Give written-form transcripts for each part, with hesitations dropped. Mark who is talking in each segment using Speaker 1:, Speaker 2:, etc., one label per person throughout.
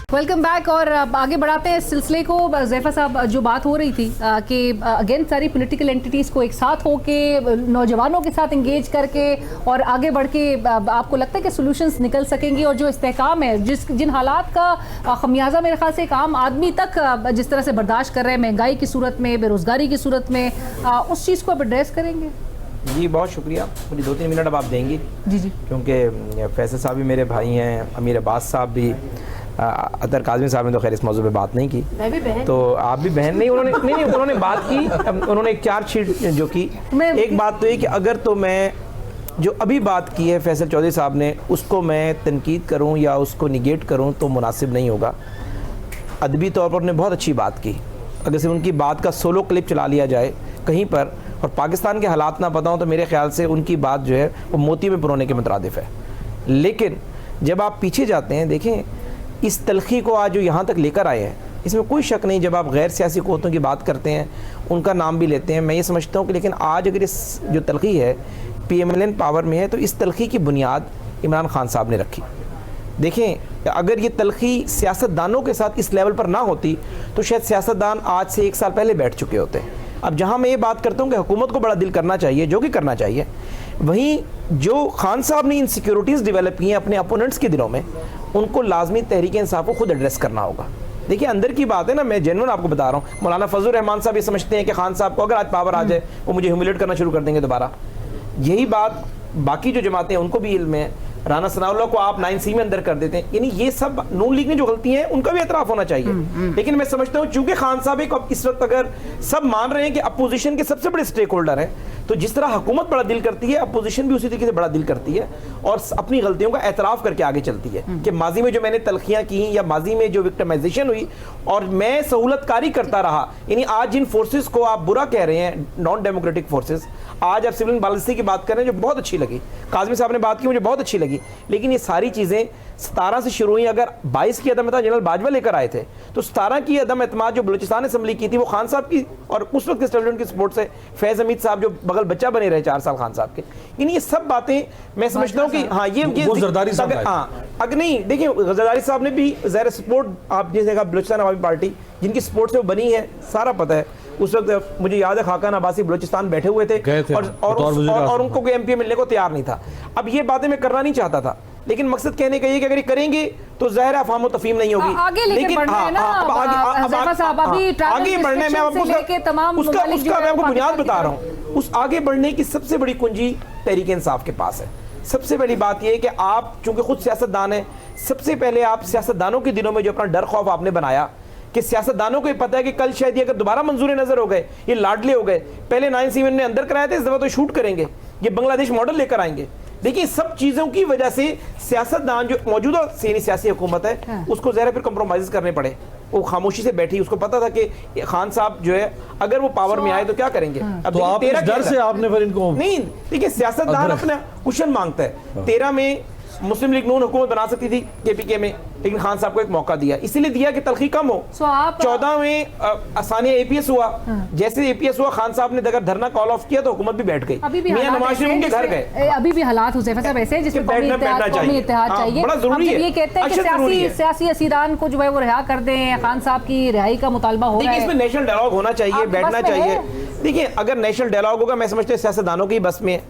Speaker 1: Welcome back. और आगे बढ़ाते हैं इस सिलसिले को। ज़ैफ़ा साहब, जो बात हो रही थी कि अगेन सारी पॉलिटिकल एंटिटीज़ को एक साथ होके नौजवानों के साथ इंगेज करके और आगे बढ़ के आपको लगता है कि सॉल्यूशंस निकल सकेंगी? और जो इस्तेहकाम है, जिन हालात का खमियाजा मेरे ख्याल से एक आम आदमी तक जिस तरह से बर्दाश्त कर रहे हैं, महंगाई की सूरत में, बेरोज़गारी की सूरत में, उस चीज़ को आप एड्रेस करेंगे?
Speaker 2: जी बहुत शुक्रिया। मुझे 2-3 मिनट अब आप देंगी
Speaker 1: जी जी,
Speaker 2: क्योंकि फैसल साहब भी मेरे भाई हैं, अमीर अब्बास साहब भी, अतर काज़मी साहब ने तो खैर इस मौजूद पे बात नहीं की,
Speaker 1: मैं भी बहन,
Speaker 2: तो आप भी बहन नहीं। उन्होंने बात की, उन्होंने एक चार्जशीट जो की। एक बात तो ये कि अगर तो मैं जो अभी बात की है फैसल चौधरी साहब ने, उसको मैं तनकीद करूं या उसको निगेट करूं तो मुनासिब नहीं होगा। अदबी तौर पर उन्होंने बहुत अच्छी बात की। अगर सिर्फ उनकी बात का सोलो क्लिप चला लिया जाए कहीं पर और पाकिस्तान के हालात ना पता हो तो मेरे ख्याल से उनकी बात जो है वो मोती में पुरोने के मुतरादिफ है। लेकिन जब आप पीछे जाते हैं, देखें इस तलखी को आज जो यहाँ तक लेकर आए हैं, इसमें कोई शक नहीं। जब आप गैर सियासी क़ुव्वतों की बात करते हैं, उनका नाम भी लेते हैं, मैं ये समझता हूँ कि लेकिन आज अगर इस जो तलखी है PMLN पावर में है तो इस तलखी की बुनियाद इमरान खान साहब ने रखी। देखें अगर ये तलखी सियासतदानों के साथ इस लेवल पर ना होती तो शायद सियासतदान आज से 1 साल पहले बैठ चुके होते। अब जहाँ मैं ये बात करता हूँ कि हुकूमत को बड़ा दिल करना चाहिए, जो कि करना चाहिए, वहीं जो खान साहब ने इनसिक्योरिटीज़ डेवलप की हैं अपने अपोनेंट्स के दिलों में, उनको लाजमी तहरीक इंसाफ को खुद एड्रेस करना होगा। देखिए अंदर की बात है ना, मैं जेन्युइन आपको बता रहा हूँ। मौलाना फजल रहमान साहब ये समझते हैं कि खान साहब को अगर आज पावर आ जाए वो मुझे ह्यूमिलेट करना शुरू कर देंगे दोबारा। यही बात बाकी जो जमातें हैं उनको भी इल्म है। राना सनाउल्लाह को आप 9C में अंदर कर देते हैं, यानी ये सब नून लीग ने जो गलती है उनका भी एतराफ़ होना चाहिए। लेकिन मैं समझता हूँ चूंकि खान साहब एक इस वक्त अगर सब मान रहे हैं कि अपोजिशन के सबसे बड़े स्टेक होल्डर हैं, तो जिस तरह हुकूमत बड़ा दिल करती है, अपोजिशन भी उसी तरीके से बड़ा दिल करती है और अपनी गलतियों का एतराफ़ करके आगे चलती है कि माजी में जो मैंने तलखियाँ की या माजी में जो विक्टिमाइजेशन हुई और मैं सहूलतकारी करता रहा, यानी आज जिन फोर्सेस को आप बुरा कह रहे हैं, नॉन डेमोक्रेटिक फोर्सेस, आज आप सिविलियन पॉलिसी की बात कर रहे हैं जो बहुत अच्छी लगी, काज़मी साहब ने बात की मुझे बहुत अच्छी लगी, लेकिन ये सारी चीज़ें 17 से शुरू हुई। अगर 22 की अदम एतमाद जनरल बाजवा लेकर आए थे तो 17 की अदम एतमाद जो बलूचिस्तान असम्बली की थी वो खान साहब की और उस वक्त के स्टेबलिशमेंट की सपोर्ट से फैज़ हमीद साहब जो बगल बच्चा बने रहे 4 साल खान साहब के, यानी ये सब बातें मैं समझता हूँ कि हाँ ये
Speaker 3: जरदारी साहब,
Speaker 2: हाँ अगर नहीं देखिए जरदारी साहब ने भी ज़ाहिर सपोर्ट, आप जैसे कहा बलूचिस्तान अवामी पार्टी जिनकी सपोर्ट से वो बनी है सारा पता है। उस वक्त मुझे याद है खाकान अब्बासी बलूचिस्तान बैठे हुए थे और उनको कोई MP मिलने को तैयार नहीं था। अब ये बातें मैं करना नहीं चाहता था, लेकिन मकसद कहने का ये कि अगर करेंगे तो ज़ाहिर है अफ़हाम व तफ़हीम नहीं होगी।
Speaker 1: लेकिन
Speaker 2: आगे बढ़ने में उसका मैं आपको बुनियाद बता रहा हूँ। उस आगे बढ़ने की सबसे बड़ी कुंजी तहरीक इंसाफ के पास है। सबसे बड़ी बात यह है कि आप चूंकि खुद सियासतदान हैं, सबसे पहले आप सियासतदानों के दिनों में जो अपना डर खौफ आपने बनाया कि सियासतदानों को ये पता है कि कल शायद ये अगर दोबारा मंजूर नजर हो गए, ये लाडले हो गए, पहले 9C में अंदर कराए थे, इस दफा तो शूट करेंगे, ये बांग्लादेश मॉडल लेकर आएंगे। देखिए सब चीज़ों की वजह से सियासतदान जो मौजूदा सियासी हुकूमत है उसको ज़रा फिर कंप्रोमाइज़ करने पड़े। वो खामोशी से बैठी, उसको पता था कि खान साहब जो है अगर वो पावर में आए तो क्या करेंगे। अब
Speaker 3: तो आप इस डर से आपने फिर इनको
Speaker 2: नहीं, देखिए सियासतदान अपना क्वेश्चन मांगता है। 13 में मुस्लिम लीग नून हुकूमत बना सकती थी KPK में, लेकिन खान साहब को एक मौका दिया, इसीलिए दिया कि तलखी कम हो। 14 में आसानिया APS हुआ, जैसे APS हुआ खान साहब ने अगर धरना कॉल ऑफ किया तो हुकूमत भी बैठ गई, मियां नवाज शरीफ उनके घर गए।
Speaker 1: अभी भी हालात हुज़ैफा साहब ऐसे हैं जिसमें कौमी इत्तेहाद चाहिए,
Speaker 2: बड़ा जरूरी है।
Speaker 1: ये कहते हैं कि सियासी असीरान को जो है वो रिहा कर दें, खान साहब की रिहाई का मुतालबा हो रहा है।
Speaker 2: इसमें नेशनल डायलॉग होना चाहिए, बैठना चाहिए। देखिए अगर नेशनल डायलॉग होगा, मैं समझते हैं सियासतदानों की बस में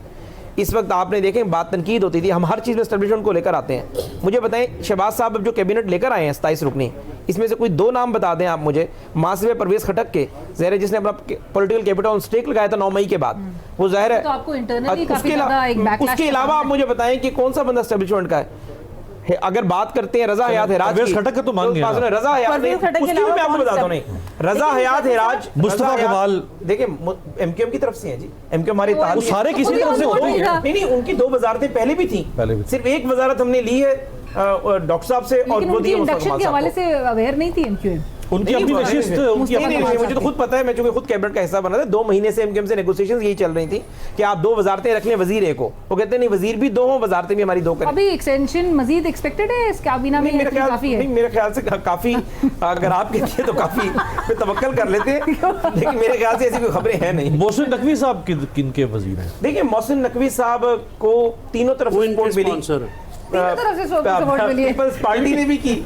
Speaker 2: इस वक्त आपने देखें बात तनकीद होती थी, हम हर चीज़ में एस्टेब्लिशमेंट को लेकर आते हैं। मुझे बताएं शहबाज साहब अब जो कैबिनेट लेकर आए हैं 27 रुकनी, इसमें से कोई 2 नाम बता दें आप मुझे। मासिव परवेज खटक के ज़ाहिर जिसने अपना पॉलिटिकल कैपिटल ऑन स्टेक लगाया था 9 मई के बाद, वो ज़ाहिर है। उसके अलावा आप मुझे बताएं कि कौन सा बंदा एस्टेब्लिशमेंट का है। अगर बात करते हैं रजा हयात हेराज की,
Speaker 3: खटक तो मांगे
Speaker 2: रजा हयात नहीं, उसकी भी मैं आपको बताता हूं। नहीं, रजा हयात हेराज,
Speaker 3: मुस्तफा कमाल,
Speaker 2: देखिए MQM की तरफ से हैं जी, MQM हमारे
Speaker 3: सारे किसी तरफ से होते हैं।
Speaker 2: नहीं, उनकी 2 वजारतें पहले भी थी, सिर्फ एक वजारत हमने ली है डॉक्टर साहब से और वो दी
Speaker 1: इंडक्शन के हवाले से अवेयर नहीं थी MQM।
Speaker 3: उनकी अपनी नशिस्त,
Speaker 2: मुझे तो खुद पता है, मैं चूंकि खुद कैबिनेट का हिस्सा बना था, 2 महीने से MQM से नेगोशिएशंस यही चल रही थी कि आप 2 वजारतें रख लें, वजीर एक हो। वो कहते हैं नहीं वजीर भी 2 हो, वजारतें भी हमारी 2 करें।
Speaker 1: अभी एक्सटेंशन मजीद एक्सपेक्टेड है इस काबीना में?
Speaker 2: मेरे ख्याल से काफी, अगर आप कहती है तो काफी तवक्कल कर लेते हैं, लेकिन मेरे ख्याल से ऐसी कोई खबरें हैं नहीं।
Speaker 3: मोहसिन नकवी साहब किन के वजीर हैं?
Speaker 2: देखिए मोहसिन नकवी साहब को तीनों तरफ से सपोर्ट मिली, पीपल्स पार्टी ने भी की,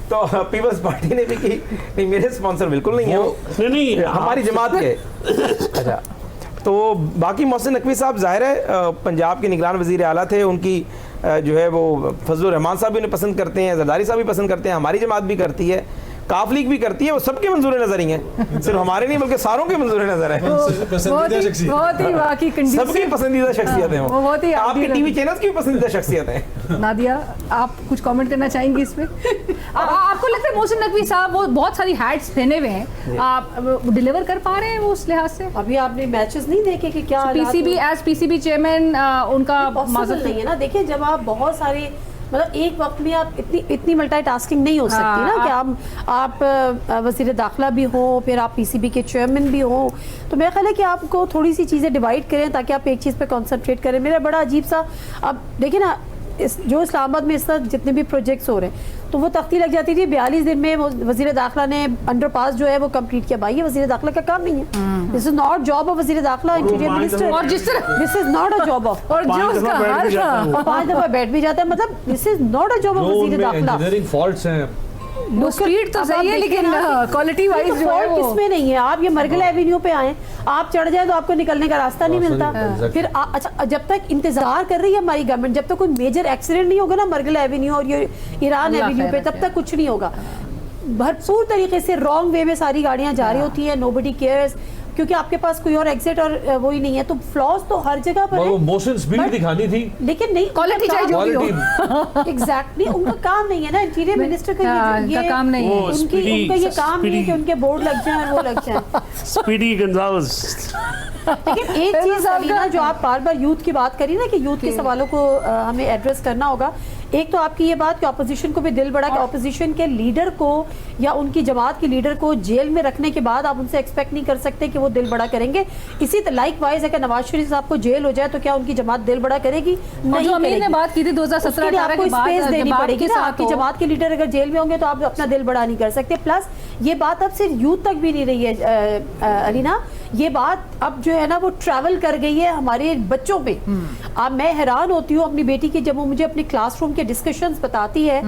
Speaker 2: तो पीपल्स पार्टी ने भी की नहीं, मेरे स्पॉन्सर बिल्कुल नहीं है वो,
Speaker 3: नहीं
Speaker 2: हमारी जमात के। अच्छा, तो बाकी मोहसिन नकवी साहब जाहिर है पंजाब के निगरान वज़ीर आला थे, उनकी जो है वो फजलुर रहमान साहब भी उन्हें पसंद करते हैं, जरदारी साहब भी पसंद करते हैं, हमारी जमात भी करती है, काफ लीग भी करती है, वो सबके मंजूर नजर ही हैं, सिर्फ हमारे नहीं बल्कि सारों के मंजूर नजर है।
Speaker 1: बहुत ही वाकई
Speaker 2: सबकी पसंदीदा शख्सियत है वो,
Speaker 1: बहुत ही
Speaker 2: आपके टीवी चैनल्स की पसंदीदा शख्सियत है।
Speaker 1: नादिया, आप कुछ कमेंट करना चाहेंगी इसमें? आपको लगता है मोहसिन नकवी साहब वो बहुत सारी हैट्स पहने हुए हैं, आप डिलीवर कर पा रहे हैं वो उस लिहाज से?
Speaker 4: अभी आपने मैचेस नहीं देखे कि क्या
Speaker 1: पीसीबी एज पीसीबी चेयरमैन उनका
Speaker 4: पॉसिबल नहीं है ना। देखिए, जब आप बहुत सारे मतलब एक वक्त में आप इतनी मल्टीटास्किंग नहीं हो सकती ना कि आप वज़ीर दाखिला भी हो, फिर आप पीसीबी के चेयरमैन भी हो। तो मेरा ख्याल है कि आपको थोड़ी सी चीज़ें डिवाइड करें ताकि आप एक चीज़ पे कंसंट्रेट करें। मेरा बड़ा अजीब सा, अब देखिए ना, जो इस्लामाबाद में इस तरह जितने भी प्रोजेक्ट्स हो रहे हैं तो वो तख्ती लग जाती थी 42 दिन में। वज़ीर दाखिला ने अंडरपास जो है वो कंप्लीट किया। भाई, ये वज़ीर दाखिला का काम नहीं है। This is not job of वज़ीर दाखिला, इंटीरियर मिनिस्टर।
Speaker 1: और जिस तरह
Speaker 4: this is not a job of,
Speaker 1: और जो उसका हाल था
Speaker 4: 5 दफा बैठ भी जाता है, मतलब this is not a job of वज़ीर दाखिला।
Speaker 3: इंजीनियरिंग फॉल्ट्स हैं,
Speaker 1: वो स्पीड तो सही है लेकिन क्वालिटी वाइज जो है वो
Speaker 4: किसमें नहीं है। आप ये मरगल एवेन्यू पे आए, आप चढ़ जाए तो आपको निकलने का रास्ता नहीं मिलता। फिर अच्छा, जब तक इंतजार कर रही है हमारी गवर्नमेंट, जब तक कोई मेजर एक्सीडेंट नहीं होगा ना मरगल एवेन्यू और ये ईरान एवेन्यू पे, तब तक कुछ नहीं होगा। भरपूर तरीके से रॉन्ग वे में सारी गाड़ियां जा रही होती हैं, नोबडी केयर्स, क्योंकि आपके पास कोई और एग्जिट और वो ही नहीं है। तो फ्लॉज तो हर जगह पर है,
Speaker 3: मोशन स्पीड दिखानी थी,
Speaker 4: लेकिन नहीं,
Speaker 1: क्वालिटी चाहिए जो भी हो।
Speaker 4: एग्जैक्टली उनका काम नहीं है ना, इंटीरियर मिनिस्टर का ये
Speaker 1: काम नहीं है।
Speaker 4: उनका ये काम नहीं है कि उनके बोर्ड लग जाए और वो लग जाए।
Speaker 5: स्पीडी गंजालेस।
Speaker 4: लेकिन एक चीज अलीना, जो आप बार बार यूथ की बात करी ना कि यूथ के सवालों को हमें एड्रेस करना होगा। एक तो आपकी ये बात कि ऑपोजिशन को भी दिल बड़ा, कि ऑपोजिशन के लीडर को या उनकी जमात के लीडर को जेल में रखने के बाद आप उनसे एक्सपेक्ट नहीं कर सकते कि वो दिल बड़ा करेंगे। इसी लाइक वाइज अगर नवाज शरीफ साहब को जेल हो जाए तो क्या उनकी जमात दिल बड़ा करेगी? नहीं।
Speaker 1: जो अमीर ने बात की थी 2017-18 के बाद,
Speaker 4: स्पेस देनी पड़ेगी ना। आपकी जमात के लीडर अगर जेल में होंगे तो आप अपना दिल बड़ा नहीं कर सकते। प्लस ये बात अब सिर्फ यूथ तक भी नहीं रही है अलीना, ये बात अब जो है ना वो ट्रैवल कर गई है हमारे बच्चों पे। अब मैं हैरान होती हूँ अपनी बेटी की, जब वो मुझे अपने क्लासरूम के डिस्कशंस बताती है,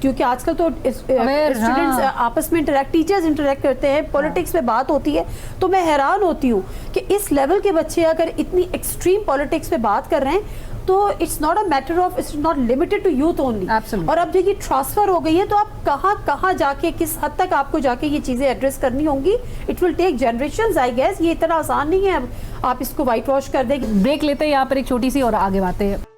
Speaker 4: क्योंकि आजकल तो स्टूडेंट्स आपस में टीचर्स इंटरेक्ट करते हैं, पॉलिटिक्स में बात होती है, तो मैं हैरान होती हूँ कि इस लेवल के बच्चे अगर इतनी एक्सट्रीम पॉलिटिक्स पे बात कर रहे हैं तो it's not a matter of, it's not limited to youth only. और अब देखिए ट्रांसफर हो गई है तो आप कहाँ जाके, किस हद तक आपको जाके ये चीजें एड्रेस करनी होंगी। It will take generations I guess. ये इतना आसान नहीं है अब आप इसको वाइट वॉश कर देंगे।
Speaker 1: ब्रेक लेते हैं यहाँ पर एक छोटी सी और आगे बातें।